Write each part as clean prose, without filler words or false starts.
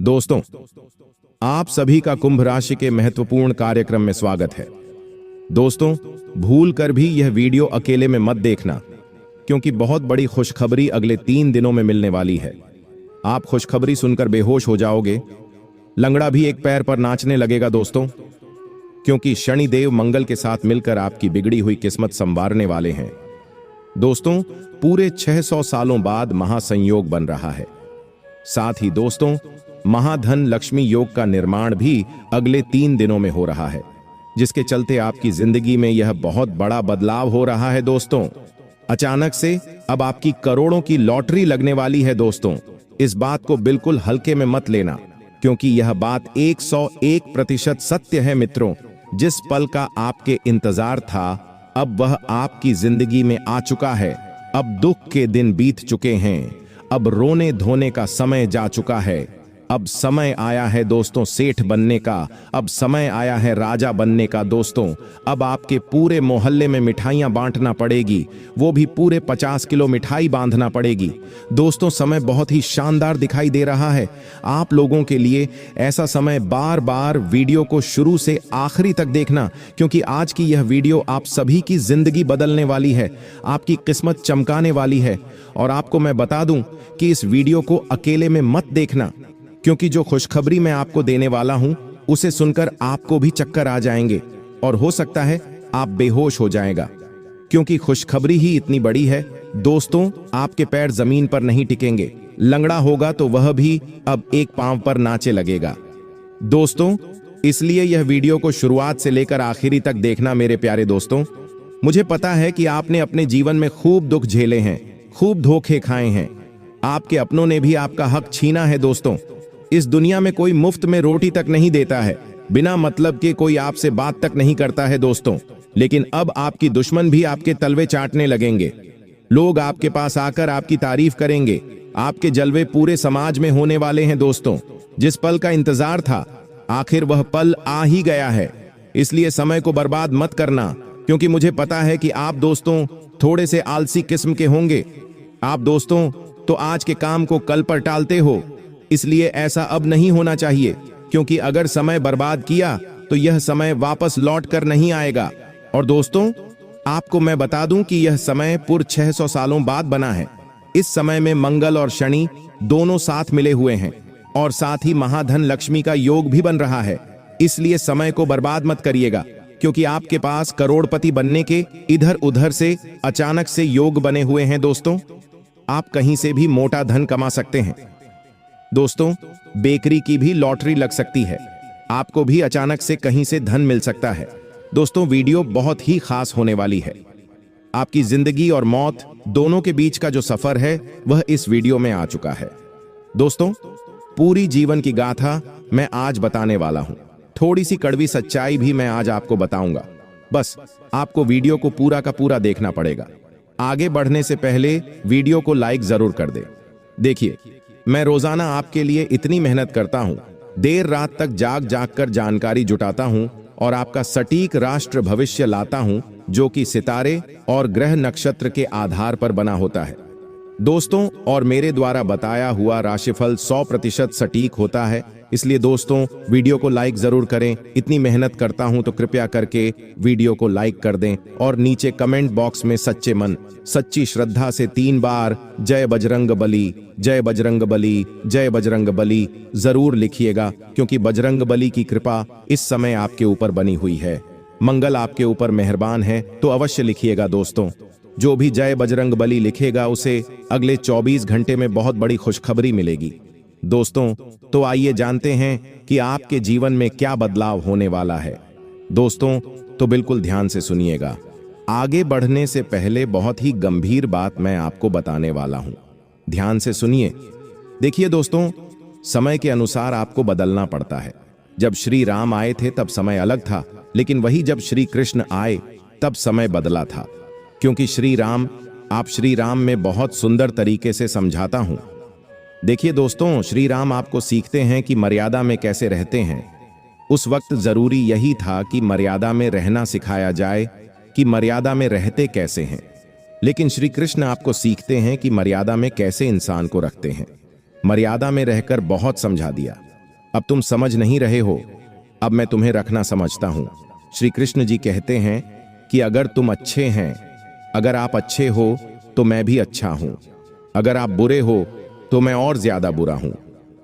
दोस्तों, आप सभी का कुंभ राशि के महत्वपूर्ण कार्यक्रम में स्वागत है। दोस्तों, भूल कर भी यह वीडियो अकेले में मत देखना, क्योंकि बहुत बड़ी खुशखबरी अगले 3 दिनों में मिलने वाली है। आप खुशखबरी सुनकर बेहोश हो जाओगे। लंगड़ा भी एक पैर पर नाचने लगेगा दोस्तों, क्योंकि शनिदेव मंगल के साथ मिलकर आपकी बिगड़ी हुई किस्मत संवारने वाले हैं। दोस्तों, पूरे 600 सालों बाद महासंयोग बन रहा है। साथ ही दोस्तों, महाधन लक्ष्मी योग का निर्माण भी अगले 3 दिनों में हो रहा है, जिसके चलते आपकी जिंदगी में यह बहुत बड़ा बदलाव हो रहा है। दोस्तों, अचानक से अब आपकी करोड़ों की लॉटरी लगने वाली है। दोस्तों, इस बात को बिल्कुल हल्के में मत लेना, क्योंकि यह बात 101% सत्य है। मित्रों, जिस पल का आपके इंतजार था, अब वह आपकी जिंदगी में आ चुका है। अब दुख के दिन बीत चुके हैं। अब रोने धोने का समय जा चुका है। अब समय आया है दोस्तों सेठ बनने का। अब समय आया है राजा बनने का। दोस्तों, अब आपके पूरे मोहल्ले में मिठाइयां बांटना पड़ेगी, वो भी पूरे 50 किलो मिठाई बांधना पड़ेगी। दोस्तों, समय बहुत ही शानदार दिखाई दे रहा है आप लोगों के लिए। ऐसा समय बार बार वीडियो को शुरू से आखिरी तक देखना, क्योंकि आज की यह वीडियो आप सभी की जिंदगी बदलने वाली है, आपकी किस्मत चमकाने वाली है। और आपको मैं बता दूं कि इस वीडियो को अकेले में मत देखना, क्योंकि जो खुशखबरी मैं आपको देने वाला हूं, उसे सुनकर आपको भी चक्कर आ जाएंगे और हो सकता है आप बेहोश हो जाएगा, क्योंकि खुशखबरी ही इतनी बड़ी है। दोस्तों, आपके पैर जमीन पर नहीं टिकेंगे। लंगड़ा होगा तो वह भी अब एक पांव पर नाचे लगेगा। दोस्तों, इसलिए यह वीडियो को शुरुआत से लेकर आखिरी तक देखना मेरे प्यारे दोस्तों। मुझे पता है कि आपने अपने जीवन में खूब दुख झेले हैं, खूब धोखे खाए हैं। आपके अपनों ने भी आपका हक छीना है। दोस्तों, इस दुनिया में कोई मुफ्त में रोटी तक नहीं देता है, बिना मतलब के कोई आपसे बात तक नहीं करता है। दोस्तों, लेकिन अब आपकी दुश्मन भी आपके तलवे चाटने लगेंगे। लोग आपके पास आकर आपकी तारीफ करेंगे। आपके जलवे पूरे समाज में होने वाले हैं। दोस्तों, जिस पल का इंतजार था, आखिर वह पल आ ही गया है। इसलिए समय को बर्बाद मत करना, क्योंकि मुझे पता है कि आप दोस्तों थोड़े से आलसी किस्म के होंगे। आप दोस्तों तो आज के काम को कल पर टालते हो। इसलिए ऐसा अब नहीं होना चाहिए, क्योंकि अगर समय बर्बाद किया तो यह समय वापस लौट कर नहीं आएगा। और दोस्तों, आपको मैं बता दूं कि यह समय पूरे 600 सालों बाद बना है। इस समय में मंगल और शनि दोनों साथ मिले हुए हैं, और साथ ही महाधन लक्ष्मी का योग भी बन रहा है। इसलिए समय को बर्बाद मत करिएगा, क्योंकि आपके पास करोड़पति बनने के इधर उधर से अचानक से योग बने हुए हैं। दोस्तों, आप कहीं से भी मोटा धन कमा सकते हैं। दोस्तों, बेकरी की भी लॉटरी लग सकती है। आपको भी अचानक से कहीं से धन मिल सकता है। दोस्तों, वीडियो बहुत ही खास होने वाली है। आपकी जिंदगी और मौत दोनों के बीच का जो सफर है, वह इस वीडियो में आ चुका है। दोस्तों, पूरी जीवन की गाथा मैं आज बताने वाला हूं। थोड़ी सी कड़वी सच्चाई भी मैं आज आपको बताऊंगा। बस आपको वीडियो को पूरा का पूरा देखना पड़ेगा। आगे बढ़ने से पहले वीडियो को लाइक जरूर कर दे। देखिए, मैं रोजाना आपके लिए इतनी मेहनत करता हूं, देर रात तक जाग जाग कर जानकारी जुटाता हूं और आपका सटीक राष्ट्र भविष्य लाता हूं, जो कि सितारे और ग्रह नक्षत्र के आधार पर बना होता है। दोस्तों, और मेरे द्वारा बताया हुआ राशिफल 100% सटीक होता है। इसलिए दोस्तों, वीडियो को लाइक जरूर करें। इतनी मेहनत करता हूं तो कृपया करके वीडियो को लाइक कर दें और नीचे कमेंट बॉक्स में सच्चे मन सच्ची श्रद्धा से 3 बार जय बजरंग बली, जय बजरंग बली, जय बजरंग बली जरूर लिखिएगा, क्योंकि बजरंग बली की कृपा इस समय आपके ऊपर बनी हुई है। मंगल आपके ऊपर मेहरबान है, तो अवश्य लिखिएगा। दोस्तों, जो भी जय बजरंग बली लिखेगा, उसे अगले 24 घंटे में बहुत बड़ी खुशखबरी मिलेगी। दोस्तों, तो आइए जानते हैं कि आपके जीवन में क्या बदलाव होने वाला है। दोस्तों, तो बिल्कुल ध्यान से सुनिएगा। आगे बढ़ने से पहले बहुत ही गंभीर बात मैं आपको बताने वाला हूं। ध्यान से सुनिए। देखिए दोस्तों, समय के अनुसार आपको बदलना पड़ता है। जब श्री राम आए थे तब समय अलग था, लेकिन वही जब श्री कृष्ण आए तब समय बदला था, क्योंकि श्री राम में बहुत सुंदर तरीके से समझाता हूं। देखिए दोस्तों, श्री राम आपको सीखते हैं कि मर्यादा में कैसे रहते हैं। उस वक्त जरूरी यही था कि मर्यादा में रहना सिखाया जाए कि मर्यादा में रहते कैसे हैं। लेकिन श्री कृष्ण आपको सीखते हैं कि मर्यादा में कैसे इंसान को रखते हैं। मर्यादा में रहकर बहुत समझा दिया। अब तुम समझ नहीं रहे हो, अब मैं तुम्हें रखना समझता हूं। श्री कृष्ण जी कहते हैं कि अगर तुम अच्छे हैं, अगर आप अच्छे हो तो मैं भी अच्छा हूं, अगर आप बुरे हो तो मैं और ज्यादा बुरा हूं।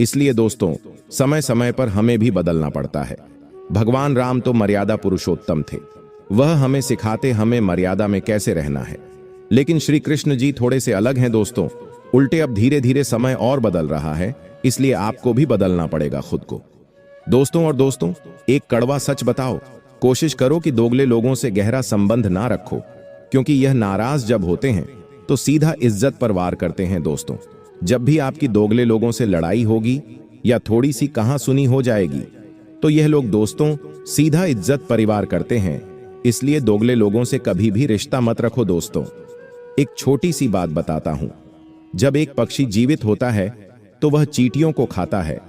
इसलिए दोस्तों, समय समय पर हमें भी बदलना पड़ता है। भगवान राम तो मर्यादा पुरुषोत्तम थे, वह हमें सिखाते हमें मर्यादा में कैसे रहना है। लेकिन श्री कृष्ण जी थोड़े से अलग हैं दोस्तों। उल्टे अब धीरे धीरे समय और बदल रहा है, इसलिए आपको भी बदलना पड़ेगा खुद को। दोस्तों, एक कड़वा सच बताओ, कोशिश करो कि दोगले लोगों से गहरा संबंध ना रखो, क्योंकि यह नाराज जब होते हैं तो सीधा इज्जत पर वार करते हैं। दोस्तों, जब भी आपकी दोगले लोगों से लड़ाई होगी या थोड़ी सी कहा सुनी हो जाएगी, तो यह लोग दोस्तों सीधा इज्जत परिवार करते हैं। इसलिए दोगले लोगों से कभी भी रिश्ता मत रखो। दोस्तों, एक छोटी सी बात बताता हूं। जब एक पक्षी जीवित होता है तो वह चींटियों को खाता है,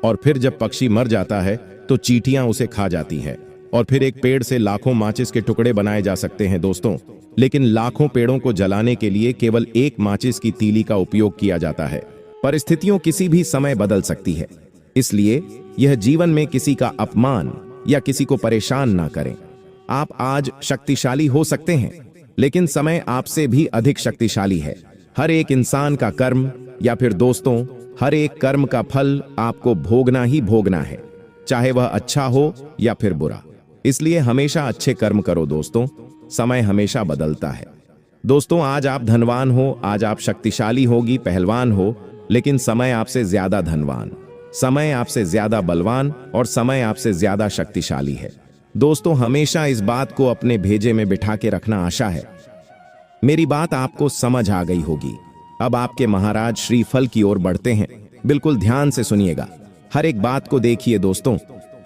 और फिर जब पक्षी मर जाता है तो चींटियां उसे खा जाती है। और फिर एक पेड़ से लाखों माचिस के टुकड़े बनाए जा सकते हैं दोस्तों, लेकिन लाखों पेड़ों को जलाने के लिए केवल एक माचिस की तीली का उपयोग किया जाता है। परिस्थितियां किसी भी समय बदल सकती है, इसलिए यह जीवन में किसी का अपमान या किसी को परेशान ना करें। आप आज शक्तिशाली हो सकते हैं, लेकिन समय आपसे भी अधिक शक्तिशाली है। हर एक इंसान का कर्म या फिर दोस्तों, हर एक कर्म का फल आपको भोगना ही भोगना है, चाहे वह अच्छा हो या फिर बुरा। इसलिए हमेशा अच्छे कर्म करो दोस्तों, समय हमेशा बदलता है। दोस्तों, आज आप धनवान हो, आज आप शक्तिशाली होगी, पहलवान हो, लेकिन समय आपसे ज्यादा धनवान, समय आपसे ज्यादा बलवान और समय आपसे ज्यादा शक्तिशाली है। दोस्तों, हमेशा इस बात को अपने भेजे में बिठा के रखना। आशा है मेरी बात आपको समझ आ गई होगी। अब आपके महाराज श्रीफल की ओर बढ़ते हैं, बिल्कुल ध्यान से सुनिएगा, हर एक बात को देखिए। दोस्तों,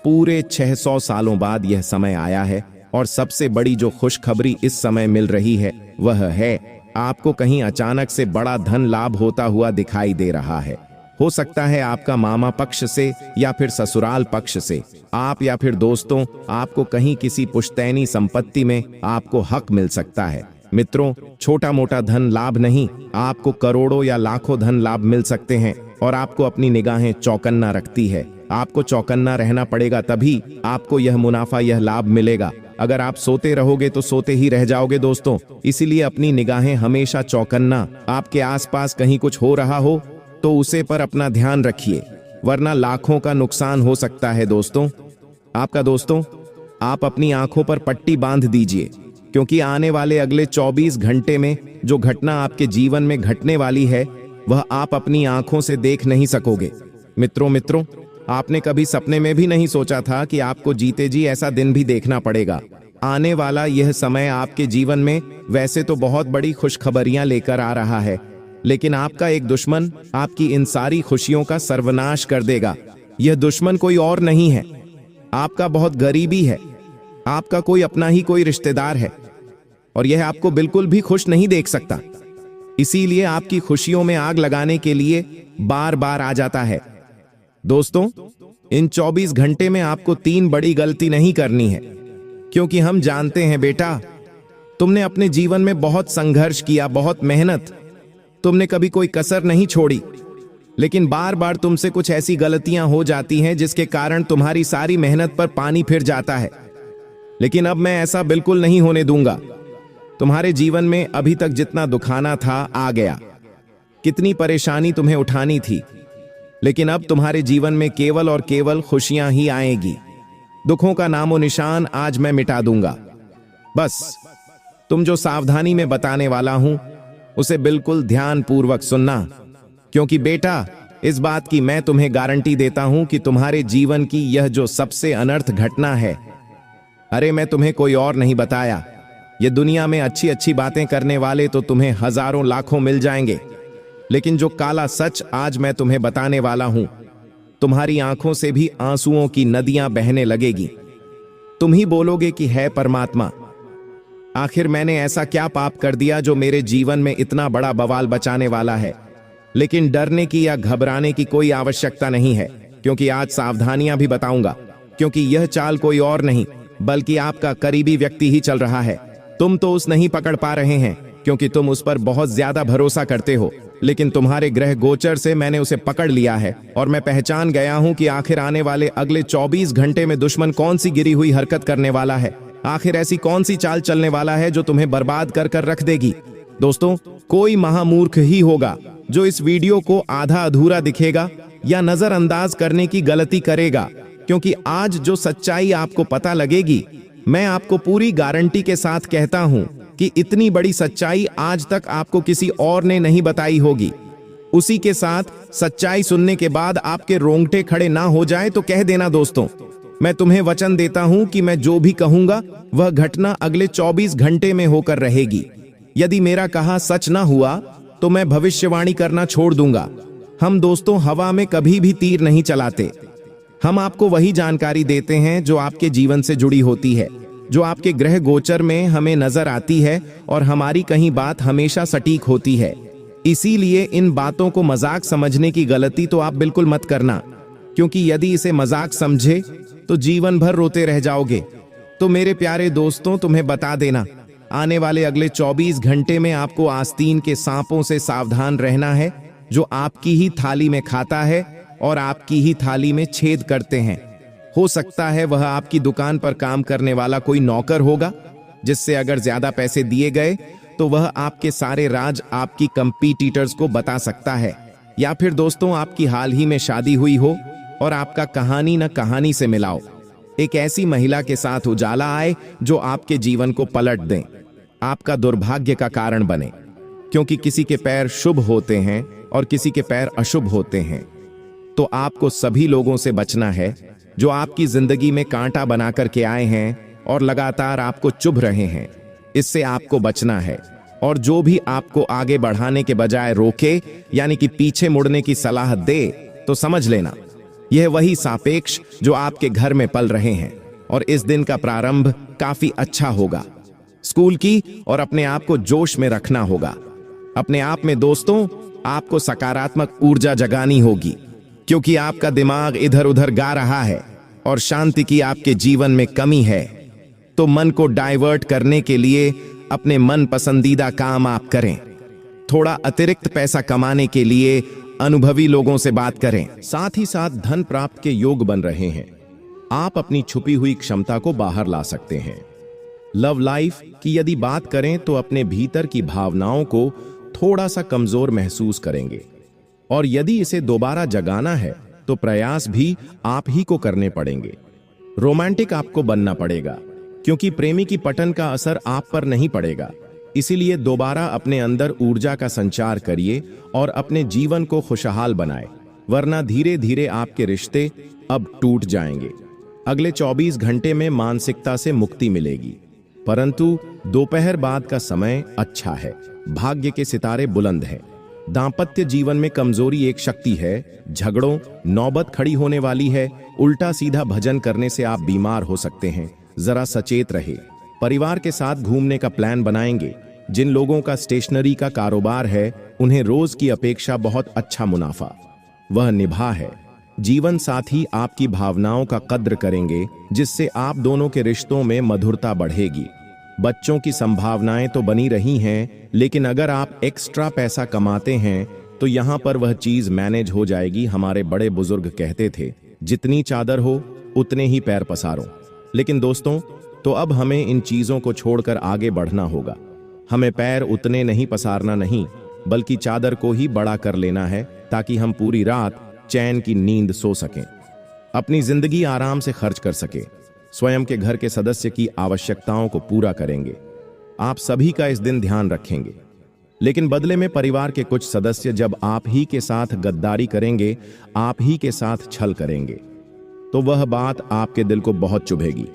पूरे 600 सालों बाद यह समय आया है, और सबसे बड़ी जो खुशखबरी इस समय मिल रही है वह है आपको कहीं अचानक से बड़ा धन लाभ होता हुआ दिखाई दे रहा है। हो सकता है आपका मामा पक्ष से या फिर ससुराल पक्ष से, आप या फिर दोस्तों, आपको कहीं किसी पुश्तैनी संपत्ति में आपको हक मिल सकता है। मित्रों, छोटा मोटा धन लाभ नहीं, आपको करोड़ों या लाखों धन लाभ मिल सकते हैं, और आपको अपनी निगाहें चौकन्ना रखती है। आपको चौकन्ना रहना पड़ेगा, तभी आपको यह मुनाफा, यह लाभ मिलेगा। अगर आप सोते रहोगे तो सोते ही रह जाओगे दोस्तों। इसीलिए अपनी निगाहें हमेशा चौकन्ना, आपके आसपास कहीं कुछ हो रहा हो तो उसे पर अपना ध्यान रखिए, वरना लाखों का नुकसान हो सकता है दोस्तों आपका। दोस्तों, आप अपनी आंखों पर पट्टी बांध दीजिए, क्योंकि आने वाले अगले 24 घंटे में जो घटना आपके जीवन में घटने वाली है वह आप अपनी आंखों से देख नहीं सकोगे। मित्रों, आपने कभी सपने में भी नहीं सोचा था कि आपको जीते जी ऐसा दिन भी देखना पड़ेगा। आने वाला यह समय आपके जीवन में वैसे तो बहुत बड़ी खुशखबरियां लेकर आ रहा है, लेकिन आपका एक दुश्मन आपकी इन सारी खुशियों का सर्वनाश कर देगा। यह दुश्मन कोई और नहीं है, आपका बहुत गरीबी है, आपका कोई अपना ही कोई रिश्तेदार है, और यह आपको बिल्कुल भी खुश नहीं देख सकता। इसीलिए आपकी खुशियों में आग लगाने के लिए बार बार आ जाता है। दोस्तों, इन 24 घंटे में आपको 3 बड़ी गलती नहीं करनी है, क्योंकि हम जानते हैं बेटा, तुमने अपने जीवन में बहुत संघर्ष किया, बहुत मेहनत, तुमने कभी कोई कसर नहीं छोड़ी, लेकिन बार बार तुमसे कुछ ऐसी गलतियां हो जाती हैं जिसके कारण तुम्हारी सारी मेहनत पर पानी फिर जाता है। लेकिन अब मैं ऐसा बिल्कुल नहीं होने दूंगा। तुम्हारे जीवन में अभी तक जितना दुखाना था आ गया, कितनी परेशानी तुम्हें उठानी थी, लेकिन अब तुम्हारे जीवन में केवल और केवल खुशियां ही आएगी। दुखों का नामो निशान आज मैं मिटा दूंगा। बस तुम जो सावधानी में बताने वाला हूं उसे बिल्कुल ध्यानपूर्वक सुनना, क्योंकि बेटा, इस बात की मैं तुम्हें गारंटी देता हूं कि तुम्हारे जीवन की यह जो सबसे अनर्थ घटना है, अरे मैं तुम्हें कोई और नहीं बताया। ये दुनिया में अच्छी अच्छी बातें करने वाले तो तुम्हें हजारों लाखों मिल जाएंगे, लेकिन जो काला सच आज मैं तुम्हें बताने वाला हूं, तुम्हारी आंखों से भी आंसुओं की नदियां बहने लगेगी। तुम ही बोलोगे कि है परमात्मा, आखिर मैंने ऐसा क्या पाप कर दिया जो मेरे जीवन में इतना बड़ा बवाल बचाने वाला है। लेकिन डरने की या घबराने की कोई आवश्यकता नहीं है, क्योंकि आज सावधानियां भी बताऊंगा, क्योंकि यह चाल कोई और नहीं बल्कि आपका करीबी व्यक्ति ही चल रहा है। तुम तो उस नहीं पकड़ पा रहे हैं, क्योंकि तुम उस पर बहुत ज्यादा भरोसा करते हो, लेकिन तुम्हारे ग्रह गोचर से मैंने उसे पकड़ लिया है और मैं पहचान गया हूं कि आखिर आने वाले अगले 24 घंटे में दुश्मन कौन सी गिरी हुई हरकत करने वाला है। आखिर ऐसी कौन सी चाल चलने वाला है जो तुम्हें बर्बाद कर कर रख देगी। दोस्तों, कोई महामूर्ख ही होगा जो इस वीडियो को आधा अधूरा दिखेगा या नजरअंदाज करने की गलती करेगा, क्योंकि आज जो सच्चाई आपको पता लगेगी, मैं आपको पूरी गारंटी के साथ कहता हूं कि इतनी बड़ी सच्चाई आज तक आपको किसी और ने नहीं बताई होगी। उसी के साथ सच्चाई सुनने के बाद आपके रोंगटे खड़े ना हो जाए तो कह देना दोस्तों, मैं तुम्हें वचन देता हूं कि मैं जो भी कहूंगा वह घटना अगले 24 घंटे में होकर रहेगी। यदि मेरा कहा सच ना हुआ तो मैं भविष्यवाणी करना छोड़ दूंगा। हम दोस्तों हवा में कभी भी तीर नहीं चलाते। हम आपको वही जानकारी देते हैं जो आपके जीवन से जुड़ी होती है, जो आपके ग्रह गोचर में हमें नजर आती है, और हमारी कहीं बात हमेशा सटीक होती है। इसीलिए इन बातों को मजाक समझने की गलती तो आप बिल्कुल मत करना, क्योंकि यदि इसे मजाक समझे तो जीवन भर रोते रह जाओगे। तो मेरे प्यारे दोस्तों, तुम्हें बता देना, आने वाले अगले 24 घंटे में आपको आस्तीन के सांपों से सावधान रहना है, जो आपकी ही थाली में खाता है और आपकी ही थाली में छेद करते हैं। हो सकता है वह आपकी दुकान पर काम करने वाला कोई नौकर होगा, जिससे अगर ज्यादा पैसे दिए गए तो वह आपके सारे राज आपकी कंपीटिटर्स को बता सकता है। या फिर दोस्तों, आपकी हाल ही में शादी हुई हो और आपका कहानी न कहानी से मिलाओ, एक ऐसी महिला के साथ उजाला आए जो आपके जीवन को पलट दें, आपका दुर्भाग्य का कारण बने। क्योंकि किसी के पैर शुभ होते हैं और किसी के पैर अशुभ होते हैं। तो आपको सभी लोगों से बचना है जो आपकी जिंदगी में कांटा बना करके आए हैं और लगातार आपको चुभ रहे हैं। इससे आपको बचना है। और जो भी आपको आगे बढ़ाने के बजाय रोके, यानी कि पीछे मुड़ने की सलाह दे, तो समझ लेना यह वही सापेक्ष जो आपके घर में पल रहे हैं। और इस दिन का प्रारंभ काफी अच्छा होगा। स्कूल की और अपने आप को जोश में रखना होगा। अपने आप में दोस्तों आपको सकारात्मक ऊर्जा जगानी होगी, क्योंकि आपका दिमाग इधर उधर गा रहा है और शांति की आपके जीवन में कमी है। तो मन को डाइवर्ट करने के लिए अपने मन पसंदीदा काम आप करें। थोड़ा अतिरिक्त पैसा कमाने के लिए अनुभवी लोगों से बात करें। साथ ही साथ धन प्राप्त के योग बन रहे हैं। आप अपनी छुपी हुई क्षमता को बाहर ला सकते हैं। लव लाइफ की यदि बात करें तो अपने भीतर की भावनाओं को थोड़ा सा कमजोर महसूस करेंगे, और यदि इसे दोबारा जगाना है तो प्रयास भी आप ही को करने पड़ेंगे। रोमांटिक आपको बनना पड़ेगा, क्योंकि प्रेमी की पटन का असर आप पर नहीं पड़ेगा। इसीलिए दोबारा अपने अंदर ऊर्जा का संचार करिए और अपने जीवन को खुशहाल बनाएं, वरना धीरे धीरे आपके रिश्ते अब टूट जाएंगे। अगले 24 घंटे में मानसिकता से मुक्ति मिलेगी, परंतु दोपहर बाद का समय अच्छा है। भाग्य के सितारे बुलंद हैं। दांपत्य जीवन में कमजोरी एक शक्ति है। झगड़ों नौबत खड़ी होने वाली है। उल्टा सीधा भजन करने से आप बीमार हो सकते हैं, जरा सचेत रहे। परिवार के साथ घूमने का प्लान बनाएंगे। जिन लोगों का स्टेशनरी का कारोबार है उन्हें रोज की अपेक्षा बहुत अच्छा मुनाफा वह निभा है। जीवन साथी आपकी भावनाओं का कद्र करेंगे, जिससे आप दोनों के रिश्तों में मधुरता बढ़ेगी। बच्चों की संभावनाएं तो बनी रही हैं, लेकिन अगर आप एक्स्ट्रा पैसा कमाते हैं तो यहां पर वह चीज मैनेज हो जाएगी। हमारे बड़े बुजुर्ग कहते थे, जितनी चादर हो उतने ही पैर पसारो। लेकिन दोस्तों, तो अब हमें इन चीजों को छोड़कर आगे बढ़ना होगा। हमें पैर उतने नहीं पसारना नहीं, बल्कि चादर को ही बड़ा कर लेना है, ताकि हम पूरी रात चैन की नींद सो सकें, अपनी जिंदगी आराम से खर्च कर सके, स्वयं के घर के सदस्य की आवश्यकताओं को पूरा करेंगे। आप सभी का इस दिन ध्यान रखेंगे, लेकिन बदले में परिवार के कुछ सदस्य जब आप ही के साथ गद्दारी करेंगे, आप ही के साथ छल करेंगे, तो वह बात आपके दिल को बहुत चुभेगी।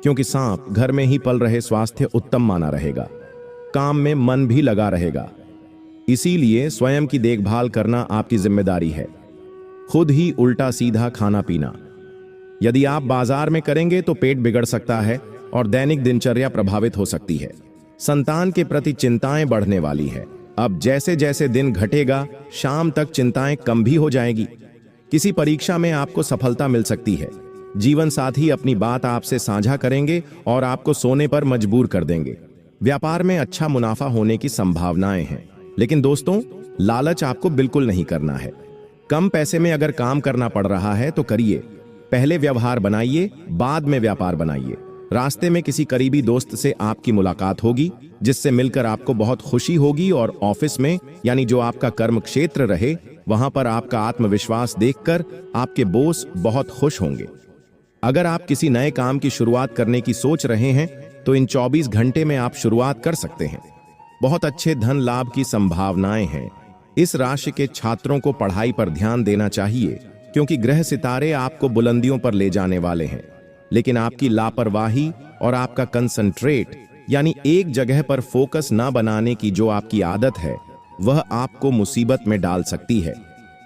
क्योंकि सांप घर में ही पल रहे स्वास्थ्य उत्तम माना रहेगा, काम में मन भी लगा रहेगा। इसीलिए स्वयं की देखभाल करना आपकी जिम्मेदारी है। खुद ही उल्टा सीधा खाना पीना यदि आप बाजार में करेंगे तो पेट बिगड़ सकता है और दैनिक दिनचर्या प्रभावित हो सकती है। संतान के प्रति चिंताएं बढ़ने वाली है। अब जैसे जैसे दिन घटेगा, शाम तक चिंताएं कम भी हो जाएगी। किसी परीक्षा में आपको सफलता मिल सकती है। जीवन साथी अपनी बात आपसे साझा करेंगे और आपको सोने पर मजबूर कर देंगे। व्यापार में अच्छा मुनाफा होने की संभावनाएं हैं। लेकिन दोस्तों, लालच आपको बिल्कुल नहीं करना है। कम पैसे में अगर काम करना पड़ रहा है तो करिए। पहले व्यवहार बनाइए, बाद में व्यापार बनाइए। रास्ते में किसी करीबी दोस्त से आपकी मुलाकात होगी, जिससे मिलकर आपको बहुत खुशी होगी, और ऑफिस में यानी जो आपका कर्म क्षेत्र रहे वहां पर आपका आत्मविश्वास देखकर आपके बॉस बहुत खुश होंगे। अगर आप किसी नए काम की शुरुआत करने की सोच रहे हैं तो इन 24 घंटे में आप शुरुआत कर सकते हैं। बहुत अच्छे धन लाभ की संभावनाएं हैं। इस राशि के छात्रों को पढ़ाई पर ध्यान देना चाहिए, क्योंकि ग्रह सितारे आपको बुलंदियों पर ले जाने वाले हैं। लेकिन आपकी लापरवाही और आपका कंसंट्रेट यानी एक जगह पर फोकस ना बनाने की जो आपकी आदत है, वह आपको मुसीबत में डाल सकती है।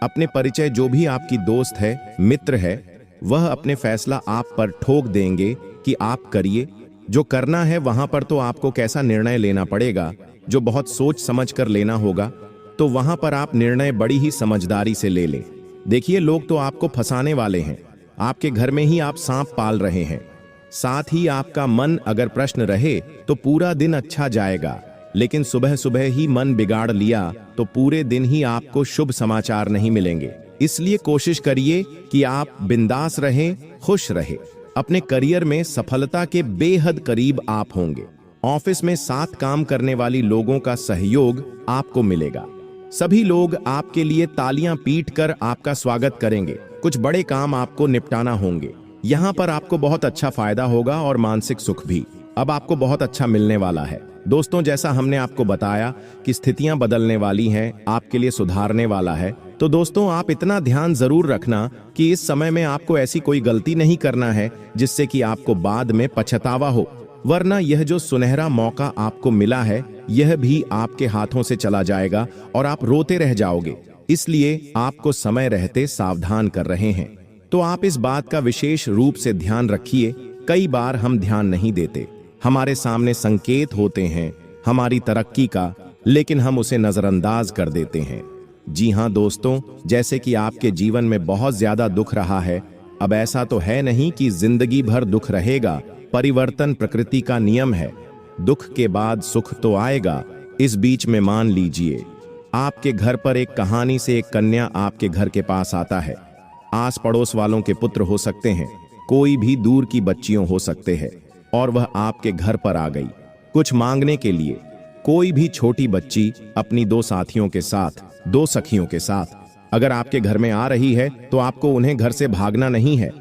अपने परिचय जो भी आपकी दोस्त है, मित्र है, वह अपने फैसला आप पर ठोक देंगे कि आप करिए। जो करना है वहां पर तो आपको कैसा निर्णय लेना पड़ेगा, जो बहुत सोच समझ कर लेना होगा, तो वहां पर आप निर्णय बड़ी ही समझदारी से ले लें। देखिए, लोग तो आपको फंसाने वाले हैं। आपके घर में ही आप सांप पाल रहे हैं। साथ ही आपका मन अगर प्रश्न रहे तो पूरा दिन अच्छा जाएगा, लेकिन सुबह सुबह ही मन बिगाड़ लिया तो पूरे दिन ही आपको शुभ समाचार नहीं मिलेंगे। इसलिए कोशिश करिए कि आप बिंदास रहें, खुश रहें। अपने करियर में सफलता के बेहद करीब आप होंगे। ऑफिस में साथ काम करने वाली लोगों का सहयोग आपको मिलेगा। सभी लोग आपके लिए तालियां पीटकर आपका स्वागत करेंगे। कुछ बड़े काम आपको निपटाना होंगे। यहाँ पर आपको बहुत अच्छा फायदा होगा और मानसिक सुख भी अब आपको बहुत अच्छा मिलने वाला है। दोस्तों, जैसा हमने आपको बताया कि स्थितियां बदलने वाली हैं, आपके लिए सुधारने वाला है, तो दोस्तों आप इतना ध्यान जरूर रखना कि इस समय में आपको ऐसी कोई गलती नहीं करना है जिससे कि आपको बाद में पछतावा हो, वरना यह जो सुनहरा मौका आपको मिला है यह भी आपके हाथों से चला जाएगा और आप रोते रह जाओगे। इसलिए आपको समय रहते सावधान कर रहे हैं, तो आप इस बात का विशेष रूप से ध्यान रखिए। कई बार हम ध्यान नहीं देते, हमारे सामने संकेत होते हैं हमारी तरक्की का, लेकिन हम उसे नजरअंदाज कर देते हैं। जी हाँ दोस्तों, जैसे कि आपके जीवन में बहुत ज्यादा दुख रहा है, अब ऐसा तो है नहीं कि जिंदगी भर दुख रहेगा। परिवर्तन प्रकृति का नियम है। दुख के बाद सुख तो आएगा। इस बीच में मान लीजिए, आपके घर पर एक कहानी से एक कन्या आपके घर के पास आता है। आस पड़ोस वालों के पुत्र हो सकते हैं, कोई भी दूर की बच्चियों हो सकते हैं, और वह आपके घर पर आ गई कुछ मांगने के लिए। कोई भी छोटी बच्ची अपनी दो साथियों के साथ, दो सखियों के साथ अगर आपके घर में आ रही है तो आपको उन्हें घर से भागना नहीं है।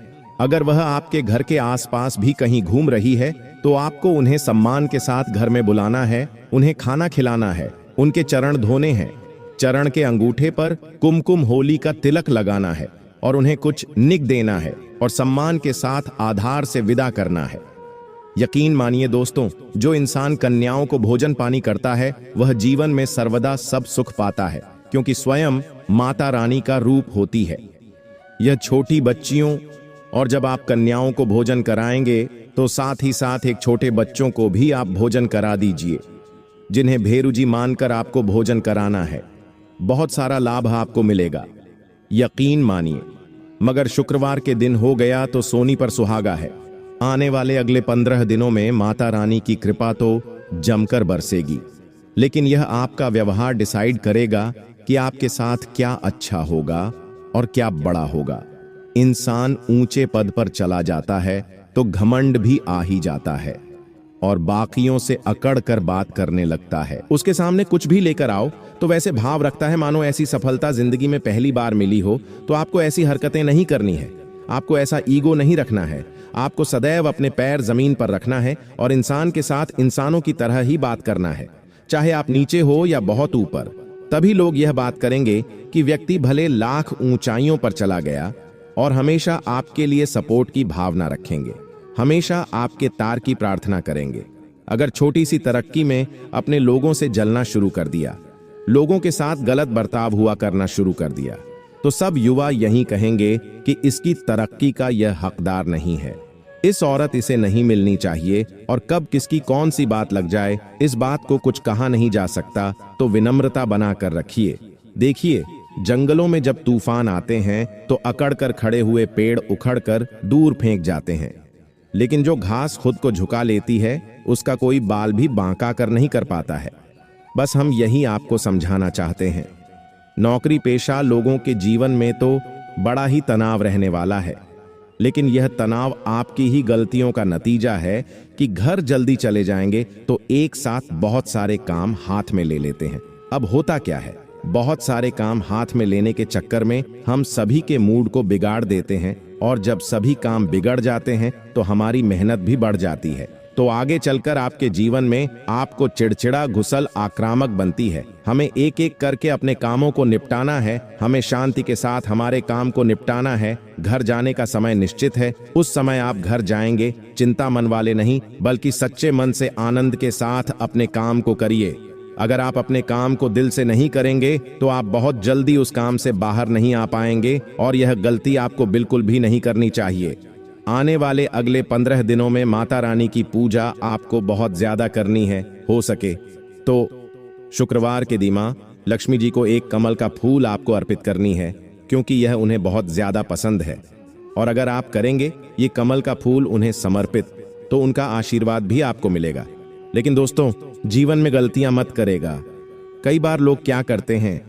अगर वह आपके घर के आसपास भी कहीं घूम रही है तो आपको उन्हें सम्मान के साथ घर में बुलाना है, उन्हें खाना खिलाना है, उनके चरण धोने हैं, चरण के अंगूठे पर कुमकुम होली का तिलक लगाना है और उन्हें कुछ निक देना है और सम्मान के साथ आधार से विदा करना है। यकीन मानिए दोस्तों, जो इंसान कन्याओं को भोजन पानी करता है वह जीवन में सर्वदा सब सुख पाता है, क्योंकि स्वयं माता रानी का रूप होती है यह छोटी बच्चियों। और जब आप कन्याओं को भोजन कराएंगे तो साथ ही साथ एक छोटे बच्चों को भी आप भोजन करा दीजिए, जिन्हें भेरू जी मानकर आपको भोजन कराना है। बहुत सारा लाभ आपको मिलेगा, यकीन मानिए। मगर शुक्रवार के दिन हो गया तो सोनी पर सुहागा है। आने वाले अगले 15 दिनों में माता रानी की कृपा तो जमकर बरसेगी, लेकिन यह आपका व्यवहार डिसाइड करेगा कि आपके साथ क्या अच्छा होगा और क्या बड़ा होगा। इंसान ऊंचे पद पर चला जाता है तो घमंड भी आ ही जाता है और बाकियों से अकड़ कर बात करने लगता है। उसके सामने कुछ भी लेकर आओ तो वैसे भाव रखता है मानो ऐसी सफलता जिंदगी में पहली बार मिली हो। तो आपको ऐसी हरकतें नहीं करनी है, आपको ऐसा ईगो नहीं रखना है। आपको सदैव अपने पैर जमीन पर रखना है और इंसान के साथ इंसानों की तरह ही बात करना है, चाहे आप नीचे हो या बहुत ऊपर। तभी लोग यह बात करेंगे कि व्यक्ति भले लाख ऊंचाइयों पर चला गया और हमेशा आपके लिए सपोर्ट की भावना रखेंगे, हमेशा आपके तार की प्रार्थना करेंगे। अगर छोटी सी तरक्की में अपने लोगों से जलना शुरू कर दिया, लोगों के साथ गलत बर्ताव हुआ करना शुरू कर दिया, तो सब युवा यही कहेंगे कि इसकी तरक्की का यह हकदार नहीं है, इस औरत इसे नहीं मिलनी चाहिए। और कब किसकी कौन सी बात लग जाए इस बात को कुछ कहा नहीं जा सकता, तो विनम्रता बनाकर रखिए। देखिए, जंगलों में जब तूफान आते हैं तो अकड़कर खड़े हुए पेड़ उखड़कर दूर फेंक जाते हैं, लेकिन जो घास खुद को झुका लेती है उसका कोई बाल भी बांका कर नहीं कर पाता है। बस हम यही आपको समझाना चाहते हैं। नौकरी पेशा लोगों के जीवन में तो बड़ा ही तनाव रहने वाला है, लेकिन यह तनाव आपकी ही गलतियों का नतीजा है कि घर जल्दी चले जाएंगे तो एक साथ बहुत सारे काम हाथ में ले लेते हैं। अब होता क्या है, बहुत सारे काम हाथ में लेने के चक्कर में हम सभी के मूड को बिगाड़ देते हैं, और जब सभी काम बिगड़ जाते हैं तो हमारी मेहनत भी बढ़ जाती है। तो आगे चलकर आपके जीवन में आपको चिड़चिड़ा, गुस्सल, आक्रामक बनती है। हमें एक एक करके अपने कामों को निपटाना है, हमें शांति के साथ हमारे काम को निपटाना है। घर जाने का समय निश्चित है, उस समय आप घर जाएंगे, चिंता मन वाले नहीं बल्कि सच्चे मन से आनंद के साथ अपने काम को करिए। अगर आप अपने काम को दिल से नहीं करेंगे तो आप बहुत जल्दी उस काम से बाहर नहीं आ पाएंगे, और यह गलती आपको बिल्कुल भी नहीं करनी चाहिए। आने वाले अगले 15 दिनों में माता रानी की पूजा आपको बहुत ज्यादा करनी है। हो सके तो शुक्रवार के दिन मां लक्ष्मी जी को एक कमल का फूल आपको अर्पित करनी है, क्योंकि यह उन्हें बहुत ज्यादा पसंद है। और अगर आप करेंगे ये कमल का फूल उन्हें समर्पित, तो उनका आशीर्वाद भी आपको मिलेगा। लेकिन दोस्तों, जीवन में गलतियां मत करेगा। कई बार लोग क्या करते हैं,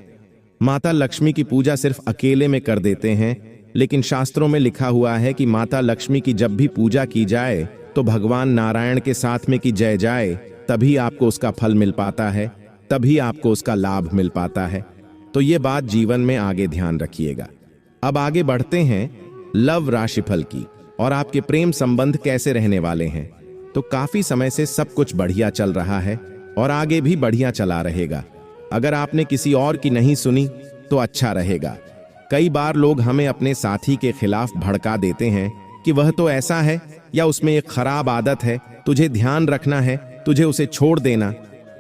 माता लक्ष्मी की पूजा सिर्फ अकेले में कर देते हैं, लेकिन शास्त्रों में लिखा हुआ है कि माता लक्ष्मी की जब भी पूजा की जाए तो भगवान नारायण के साथ में की जय जाए, तभी आपको उसका फल मिल पाता है, तभी आपको उसका लाभ मिल पाता है। तो ये बात जीवन में आगे ध्यान रखिएगा। अब आगे बढ़ते हैं लव राशिफल की, और आपके प्रेम संबंध कैसे रहने वाले हैं। तो काफी समय से सब कुछ बढ़िया चल रहा है और आगे भी बढ़िया चला रहेगा। अगर आपने किसी और की नहीं सुनी तो अच्छा रहेगा। कई बार लोग हमें अपने साथी के खिलाफ भड़का देते हैं कि वह तो ऐसा है, या उसमें एक खराब आदत है, तुझे ध्यान रखना है, तुझे उसे छोड़ देना।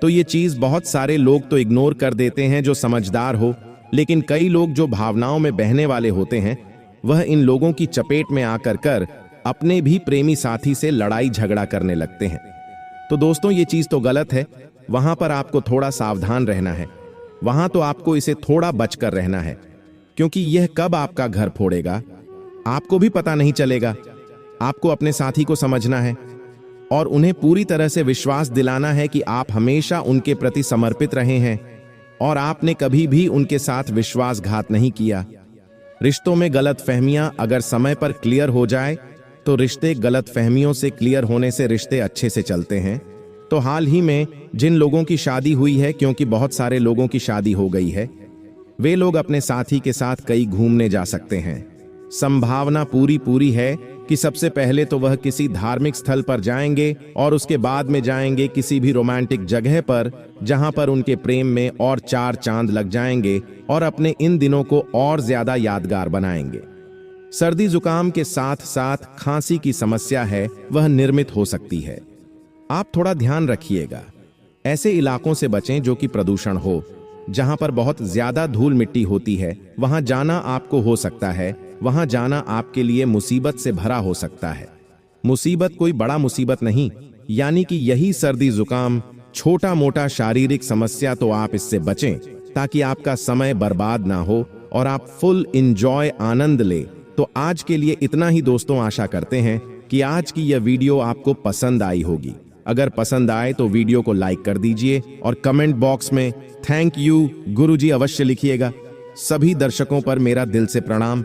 तो ये चीज बहुत सारे लोग तो इग्नोर कर देते हैं जो समझदार हो, लेकिन कई लोग जो भावनाओं में बहने वाले होते हैं, वह इन लोगों की चपेट में आकर कर अपने भी प्रेमी साथी से लड़ाई झगड़ा करने लगते हैं। तो दोस्तों, ये चीज तो गलत है, वहां पर आपको थोड़ा सावधान रहना है। वहां तो आपको इसे थोड़ा बचकर रहना है, क्योंकि यह कब आपका घर फोड़ेगा आपको भी पता नहीं चलेगा। आपको अपने साथी को समझना है और उन्हें पूरी तरह से विश्वास दिलाना है कि आप हमेशा उनके प्रति समर्पित रहे हैं और आपने कभी भी उनके साथ विश्वासघात नहीं किया। रिश्तों में गलतफहमियां अगर समय पर क्लियर हो जाए तो रिश्ते गलतफहमियों से क्लियर होने से रिश्ते अच्छे से चलते हैं। तो हाल ही में जिन लोगों की शादी हुई है, क्योंकि बहुत सारे लोगों की शादी हो गई है, वे लोग अपने साथी के साथ कहीं घूमने जा सकते हैं। संभावना पूरी है कि सबसे पहले तो वह किसी धार्मिक स्थल पर जाएंगे और उसके बाद में जाएंगे किसी भी रोमांटिक जगह पर, जहां पर उनके प्रेम में और 4 चांद लग जाएंगे और अपने इन दिनों को और ज्यादा यादगार बनाएंगे। सर्दी जुकाम के साथ साथ खांसी की समस्या है, वह निर्मित हो सकती है। आप थोड़ा ध्यान रखिएगा। ऐसे इलाकों से बचें जो कि प्रदूषण हो, जहां पर बहुत ज्यादा धूल मिट्टी होती है, वहां जाना आपको हो सकता है, वहां जाना आपके लिए मुसीबत से भरा हो सकता है। मुसीबत कोई बड़ा मुसीबत नहीं, यानी कि यही सर्दी जुकाम, छोटा मोटा शारीरिक समस्या, तो आप इससे बचें ताकि आपका समय बर्बाद ना हो और आप फुल एंजॉय आनंद ले। तो आज के लिए इतना ही दोस्तों। आशा करते हैं कि आज की यह वीडियो आपको पसंद आई होगी। अगर पसंद आए तो वीडियो को लाइक कर दीजिए और कमेंट बॉक्स में थैंक यू गुरुजी अवश्य लिखिएगा। सभी दर्शकों पर मेरा दिल से प्रणाम।